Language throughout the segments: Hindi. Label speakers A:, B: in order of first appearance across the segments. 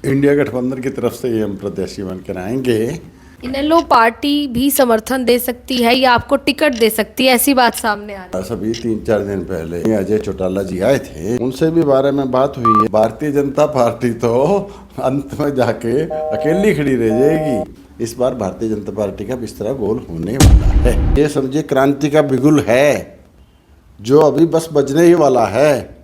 A: इंडिया गठबंधन की तरफ से ये हम प्रत्याशी बनकर आएंगे।
B: इनेलो पार्टी भी समर्थन दे सकती है या आपको टिकट दे सकती है, ऐसी बात सामने आ रही है।
A: सभी 3-4 दिन पहले अजय चौटाला जी आए थे, उनसे भी बारे में बात हुई है। भारतीय जनता पार्टी तो अंत में जाके अकेली खड़ी रह जाएगी। इस बार भारतीय जनता पार्टी का बिस्तरा गोल होने वाला है। ये समझिए क्रांति का बिगुल है जो अभी बस बजने ही वाला है।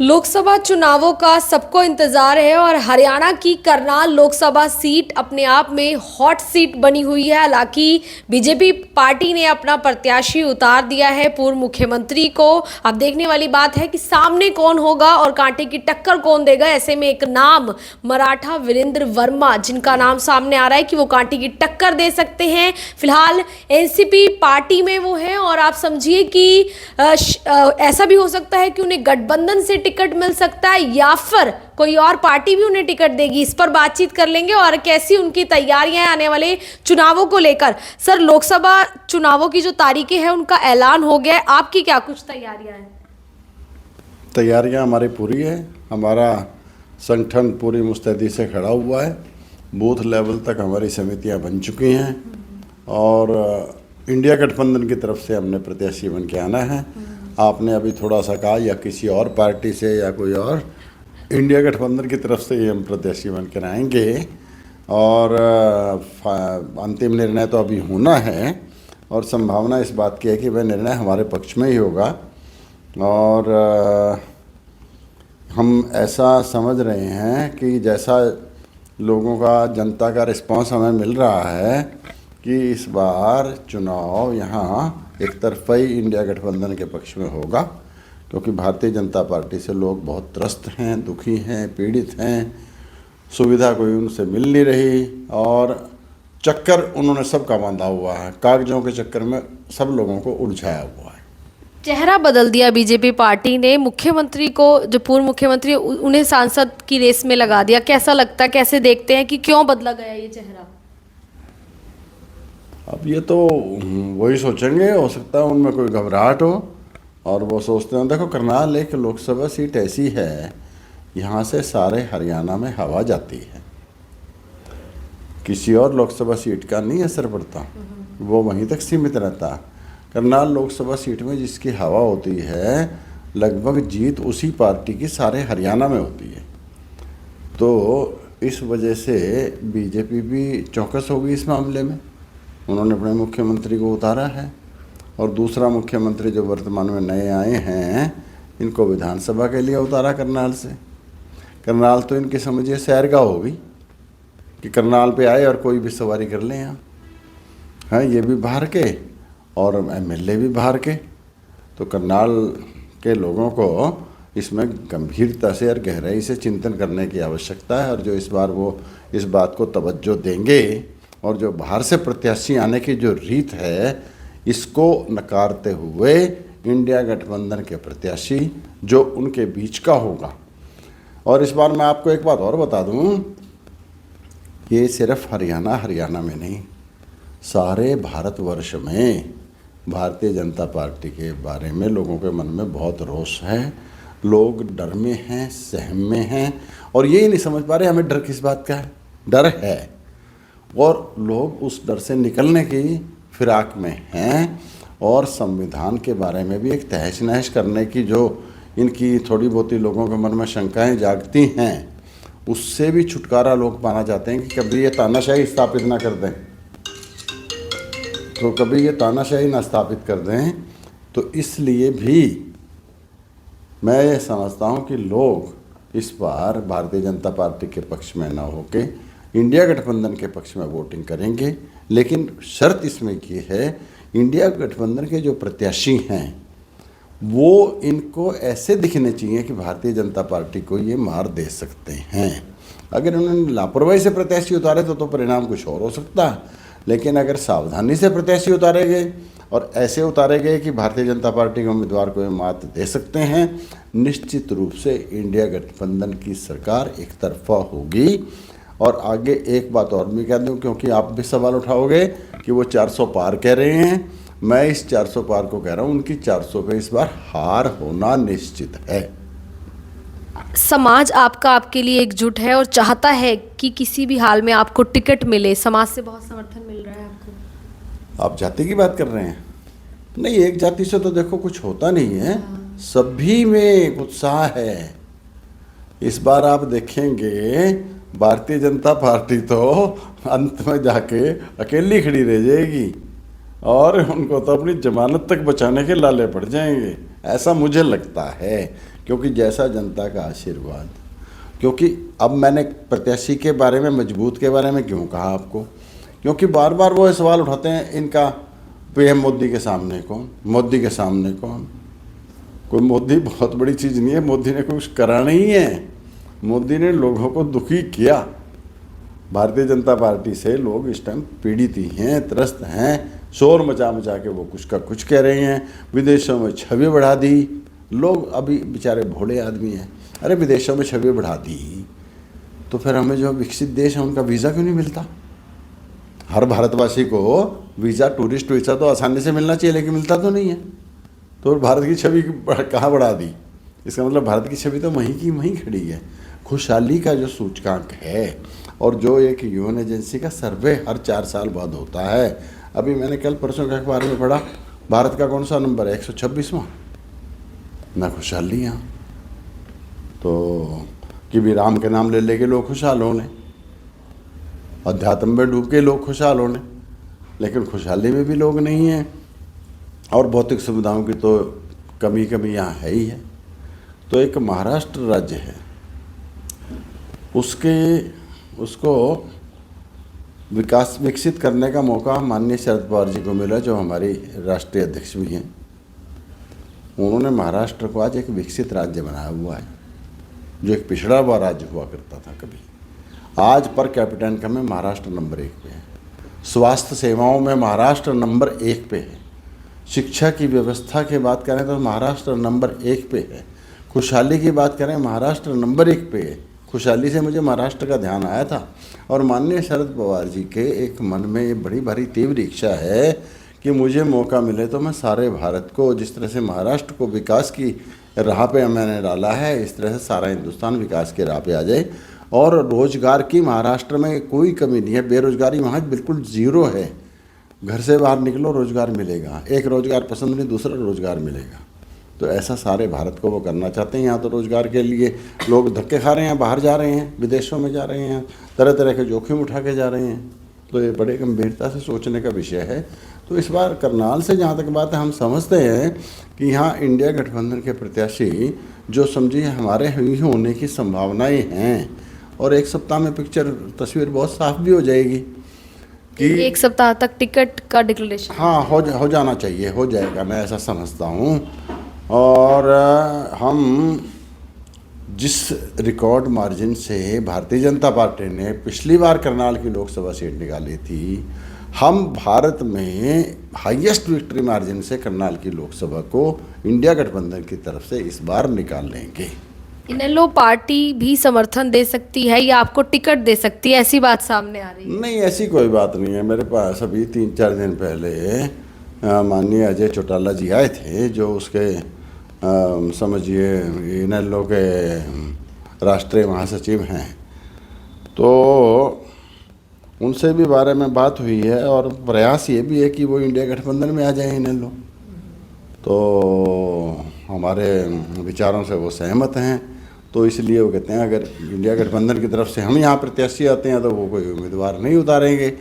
B: लोकसभा चुनावों का सबको इंतजार है और हरियाणा की करनाल लोकसभा सीट अपने आप में हॉट सीट बनी हुई है। हालांकि बीजेपी पार्टी ने अपना प्रत्याशी उतार दिया है पूर्व मुख्यमंत्री को। अब देखने वाली बात है कि सामने कौन होगा और कांटे की टक्कर कौन देगा। ऐसे में एक नाम मराठा वीरेंद्र वर्मा, जिनका नाम सामने आ रहा है कि वो कांटे की टक्कर दे सकते हैं। फिलहाल एनसीपी पार्टी में वो है और आप समझिए कि ऐसा भी हो सकता है कि उन्हें गठबंधन से टिकट मिल सकता है या फिर कोई और पार्टी भी उन्हें टिकट देगी। इस पर बातचीत कर लेंगे और कैसी उनकी तैयारियां आने वाले चुनावों को लेकर। सर, लोकसभा चुनावों की जो तारीखें हैं उनका ऐलान हो गया है, आपकी क्या कुछ तैयारियां हैं?
A: तैयारियां हमारी पूरी है। हमारा संगठन पूरी मुस्तैदी से खड़ा हुआ है। बूथ लेवल तक हमारी समितियां बन चुकी हैं और इंडिया गठबंधन की तरफ से हमने प्रत्याशी बन के आना है। आपने अभी थोड़ा सा कहा या किसी और पार्टी से या कोई और, इंडिया गठबंधन की तरफ से ये हम प्रत्याशी बन कर आएंगे और अंतिम निर्णय तो अभी होना है और संभावना इस बात की है कि वह निर्णय हमारे पक्ष में ही होगा। और हम ऐसा समझ रहे हैं कि जैसा लोगों का, जनता का रिस्पांस हमें मिल रहा है कि इस बार चुनाव यहाँ एक तरफा ही इंडिया गठबंधन के पक्ष में होगा, क्योंकि भारतीय जनता पार्टी से लोग बहुत त्रस्त हैं, दुखी हैं, पीड़ित हैं। सुविधा कोई उनसे मिल नहीं रही और चक्कर उन्होंने सबका बांधा हुआ है। कागजों के चक्कर में सब लोगों को उलझाया हुआ है।
B: चेहरा बदल दिया बीजेपी पार्टी ने। मुख्यमंत्री को, जो पूर्व मुख्यमंत्री, उन्हें सांसद की रेस में लगा दिया। कैसा लगता है, कैसे देखते हैं कि क्यों बदला गया ये चेहरा?
A: अब ये तो वही सोचेंगे, हो सकता है उनमें कोई घबराहट हो और वो सोचते हैं। देखो, करनाल एक लोकसभा सीट ऐसी है, यहाँ से सारे हरियाणा में हवा जाती है, किसी और लोकसभा सीट का नहीं असर पड़ता, वो वहीं तक सीमित रहता। करनाल लोकसभा सीट में जिसकी हवा होती है, लगभग जीत उसी पार्टी की सारे हरियाणा में होती है। तो इस वजह से बीजेपी भी चौकस होगी इस मामले में। उन्होंने अपने मुख्यमंत्री को उतारा है और दूसरा मुख्यमंत्री जो वर्तमान में नए आए हैं, इनको विधानसभा के लिए उतारा करनाल से। करनाल तो इनकी समझिए सैरगाह होगी कि करनाल पे आए और कोई भी सवारी कर लें यहाँ। हाँ, ये भी बाहर के और एमएलए भी बाहर के। तो करनाल के लोगों को इसमें गंभीरता से और गहराई से चिंतन करने की आवश्यकता है और जो इस बार वो इस बात को तवज्जो देंगे और जो बाहर से प्रत्याशी आने की जो रीत है, इसको नकारते हुए इंडिया गठबंधन के प्रत्याशी जो उनके बीच का होगा। और इस बार मैं आपको एक बात और बता दूं, ये सिर्फ हरियाणा में नहीं, सारे भारतवर्ष में भारतीय जनता पार्टी के बारे में लोगों के मन में बहुत रोष है। लोग डर में हैं, सहम में हैं और ये ही नहीं समझ पा रहे हमें डर किस बात का है। डर है और लोग उस डर से निकलने की फिराक में हैं और संविधान के बारे में भी एक तहस नहस करने की जो इनकी थोड़ी बहुती लोगों के मन में शंकाएं जागती हैं, उससे भी छुटकारा लोग पाना चाहते हैं कि कभी ये तानाशाही स्थापित ना कर दें। तो कभी ये तानाशाही ना स्थापित कर दें, तो इसलिए भी मैं ये समझता हूँ कि लोग इस बार भारतीय जनता पार्टी के पक्ष में ना होके इंडिया गठबंधन के पक्ष में वोटिंग करेंगे। लेकिन शर्त इसमें ये है, इंडिया गठबंधन के जो प्रत्याशी हैं वो इनको ऐसे दिखने चाहिए कि भारतीय जनता पार्टी को ये मार दे सकते हैं। अगर उन्होंने लापरवाही से प्रत्याशी उतारे तो परिणाम कुछ और हो सकता है, लेकिन अगर सावधानी से प्रत्याशी उतारे गए और ऐसे उतारे गए कि भारतीय जनता पार्टी के उम्मीदवार को मात दे सकते हैं, निश्चित रूप से इंडिया गठबंधन की सरकार एक तरफा होगी। और आगे एक बात और भी कह दूं, क्योंकि आप भी सवाल उठाओगे कि वो 400 पार कह रहे हैं मैं इस 400 पार को कह रहा हूँ, उनकी 400 पे इस बार हार होना निश्चित है।
B: समाज आपका आपके लिए एकजुट है और चाहता है कि किसी भी हाल में आपको टिकट मिले। समाज से बहुत समर्थन मिल रहा है आपको।
A: आप जाति की बात कर रहे हैं? नहीं, एक जाति से तो देखो कुछ होता नहीं है, सभी में उत्साह है। इस बार आप देखेंगे भारतीय जनता पार्टी तो अंत में जाके अकेली खड़ी रह जाएगी और उनको तो अपनी जमानत तक बचाने के लाले पड़ जाएंगे, ऐसा मुझे लगता है। क्योंकि जैसा जनता का आशीर्वाद, क्योंकि अब मैंने प्रत्याशी के बारे में, मजबूत के बारे में क्यों कहा आपको, क्योंकि बार बार वो सवाल उठाते हैं, इनका पीएम मोदी के सामने कौन, मोदी के सामने कौन। कोई मोदी बहुत बड़ी चीज़ नहीं है, मोदी ने कुछ करा नहीं है, मोदी ने लोगों को दुखी किया। भारतीय जनता पार्टी से लोग इस टाइम पीड़ित ही हैं, त्रस्त हैं, शोर मचा मचा के वो कुछ का कुछ कह रहे हैं, विदेशों में छवि बढ़ा दी। लोग अभी बेचारे भोले आदमी हैं, अरे विदेशों में छवि बढ़ा दी तो फिर हमें जो विकसित देश है उनका वीज़ा क्यों नहीं मिलता? हर भारतवासी को वीज़ा, टूरिस्ट वीज़ा तो आसानी से मिलना चाहिए, लेकिन मिलता तो नहीं है। तो भारत की छवि कहाँ बढ़ा दी? इसका मतलब भारत की छवि तो वहीं की वहीं खड़ी है। खुशहाली का जो सूचकांक है और जो एक यूएन एजेंसी का सर्वे हर 4 साल बाद होता है, अभी मैंने कल परसों के अखबार में पढ़ा, भारत का कौन सा नंबर है? 126वां। ना खुशहाली यहाँ तो कि भी राम के नाम ले लेके लोग खुशहाल होने, अध्यात्म में डूब के लोग खुशहाल होने, लेकिन खुशहाली में भी लोग नहीं हैं और भौतिक सुविधाओं की तो कमी यहाँ है ही है। तो एक महाराष्ट्र राज्य है, उसको विकसित करने का मौका माननीय शरद पवार जी को मिला, जो हमारी राष्ट्रीय अध्यक्ष भी हैं। उन्होंने महाराष्ट्र को आज एक विकसित राज्य बनाया हुआ है, जो एक पिछड़ा हुआ राज्य हुआ करता था कभी। आज पर कैपिटा इनकम में महाराष्ट्र नंबर 1 पे है, स्वास्थ्य सेवाओं में महाराष्ट्र नंबर 1 पे है, शिक्षा की व्यवस्था की बात करें तो महाराष्ट्र नंबर 1 पे है, खुशहाली की बात करें महाराष्ट्र नंबर 1 पे है। खुशहाली से मुझे महाराष्ट्र का ध्यान आया था और माननीय शरद पवार जी के एक मन में ये बड़ी भारी तीव्र इच्छा है कि मुझे मौका मिले तो मैं सारे भारत को, जिस तरह से महाराष्ट्र को विकास की राह पे मैंने डाला है, इस तरह से सारा हिंदुस्तान विकास के राह पे आ जाए। और रोजगार की महाराष्ट्र में कोई कमी नहीं है, बेरोजगारी वहाँ बिल्कुल ज़ीरो है। घर से बाहर निकलो रोजगार मिलेगा, एक रोजगार पसंद नहीं दूसरा रोजगार मिलेगा। तो ऐसा सारे भारत को वो करना चाहते हैं। यहाँ तो रोजगार के लिए लोग धक्के खा रहे हैं, बाहर जा रहे हैं, विदेशों में जा रहे हैं, तरह तरह के जोखिम उठा के जा रहे हैं। तो ये बड़े गंभीरता से सोचने का विषय है। तो इस बार करनाल से जहाँ तक बात है, हम समझते हैं कि यहाँ इंडिया गठबंधन के प्रत्याशी जो समझिए हमारे ही होने की संभावनाएं हैं, और एक सप्ताह में तस्वीर बहुत साफ भी हो जाएगी कि
B: 1 सप्ताह तक टिकट का डिक्लेरेशन,
A: हाँ, हो जाना चाहिए, हो जाएगा, मैं ऐसा समझता हूँ। और हम जिस रिकॉर्ड मार्जिन से भारतीय जनता पार्टी ने पिछली बार करनाल की लोकसभा सीट निकाली थी, हम भारत में हाईएस्ट विक्ट्री मार्जिन से करनाल की लोकसभा को इंडिया गठबंधन की तरफ से इस बार निकाल लेंगे।
B: इनेलो पार्टी भी समर्थन दे सकती है या आपको टिकट दे सकती है, ऐसी बात सामने आ रही है?
A: नहीं, ऐसी कोई बात नहीं है। मेरे पास अभी 3-4 दिन पहले माननीय अजय चौटाला जी आए थे, जो उसके समझिए इनेलो के राष्ट्रीय महासचिव हैं। तो उनसे भी बारे में बात हुई है और प्रयास ये भी है कि वो इंडिया गठबंधन में आ जाए इनेलो। तो हमारे विचारों से वो सहमत हैं, तो इसलिए वो कहते हैं अगर इंडिया गठबंधन की तरफ से हम यहाँ प्रत्याशी आते हैं तो वो कोई उम्मीदवार नहीं उतारेंगे।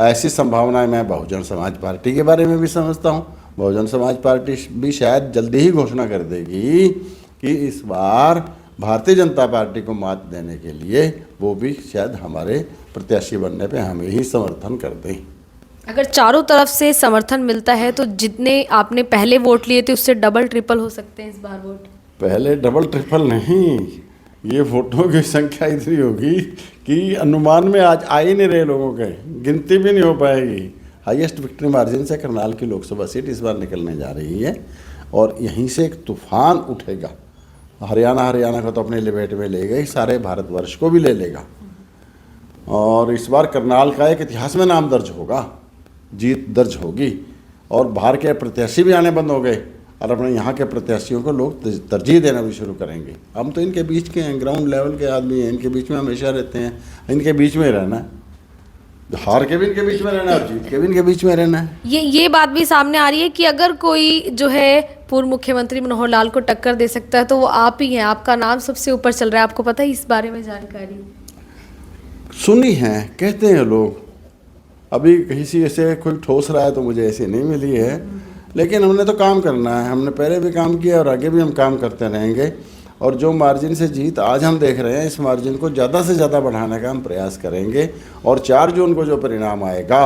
A: ऐसी संभावनाएं मैं बहुजन समाज पार्टी के बारे में भी समझता हूँ। बहुजन समाज पार्टी भी शायद जल्दी ही घोषणा कर देगी कि इस बार भारतीय जनता पार्टी को मात देने के लिए वो भी शायद हमारे प्रत्याशी बनने पे हमें ही समर्थन कर दें।
B: अगर चारों तरफ से समर्थन मिलता है तो जितने आपने पहले वोट लिए थे उससे डबल ट्रिपल हो सकते हैं इस बार वोट?
A: पहले डबल ट्रिपल नहीं, ये वोटों की संख्या इतनी होगी कि अनुमान में आज आ ही नहीं रहे लोगों के, गिनती भी नहीं हो पाएगी। हाईएस्ट विक्ट्री मार्जिन से करनाल की लोकसभा सीट इस बार निकलने जा रही है और यहीं से एक तूफान उठेगा। हरियाणा को तो अपने लिपेट में ले गई, सारे भारतवर्ष को भी ले लेगा। और इस बार करनाल का एक इतिहास में नाम दर्ज होगा, जीत दर्ज होगी। और बाहर के प्रत्याशी भी आने बंद हो गए और अपने यहाँ के प्रत्याशियों को लोग तरजीह देना भी शुरू करेंगे। हम तो इनके बीच के हैं, ग्राउंड लेवल के आदमी हैं, इनके बीच में हमेशा रहते हैं, इनके बीच में रहना है, हार के भी इनके बीच में रहना है और जीत के भी इनके बीच में रहना है।
B: ये बात भी सामने आ रही है कि अगर कोई जो है पूर्व मुख्यमंत्री मनोहर लाल को टक्कर दे सकता है तो वो आप ही हैं, आपका नाम सबसे ऊपर चल रहा है। आपको पता है इस बारे में जानकारी?
A: सुनी है, कहते हैं लोग, अभी किसी ऐसे कोई ठोस रहा है तो मुझे ऐसी नहीं मिली है, लेकिन हमने तो काम करना है, हमने पहले भी काम किया और आगे भी हम काम करते रहेंगे। और जो मार्जिन से जीत आज हम देख रहे हैं, इस मार्जिन को ज़्यादा से ज़्यादा बढ़ाने का हम प्रयास करेंगे। और 4 जून को जो परिणाम आएगा,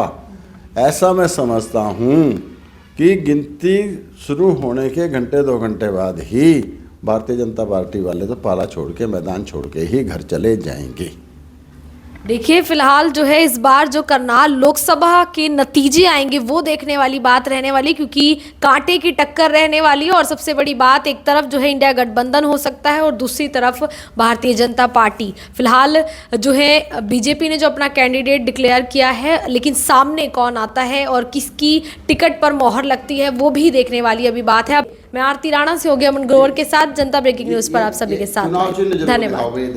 A: ऐसा मैं समझता हूँ कि गिनती शुरू होने के घंटे 2 घंटे बाद ही भारतीय जनता पार्टी वाले तो पाला छोड़ के, मैदान छोड़ के ही घर चले जाएंगे।
B: देखिए फिलहाल जो है इस बार जो करनाल लोकसभा के नतीजे आएंगे वो देखने वाली बात रहने वाली, क्योंकि कांटे की टक्कर रहने वाली है। और सबसे बड़ी बात, एक तरफ जो है इंडिया गठबंधन हो सकता है और दूसरी तरफ भारतीय जनता पार्टी। फिलहाल जो है बीजेपी ने जो अपना कैंडिडेट डिक्लेयर किया है, लेकिन सामने कौन आता है और किसकी टिकट पर मोहर लगती है वो भी देखने वाली अभी बात है। मैं आरती राणा से हो गया अमन ग्रोवर के साथ जनता ब्रेकिंग न्यूज़ पर आप सभी के साथ। धन्यवाद।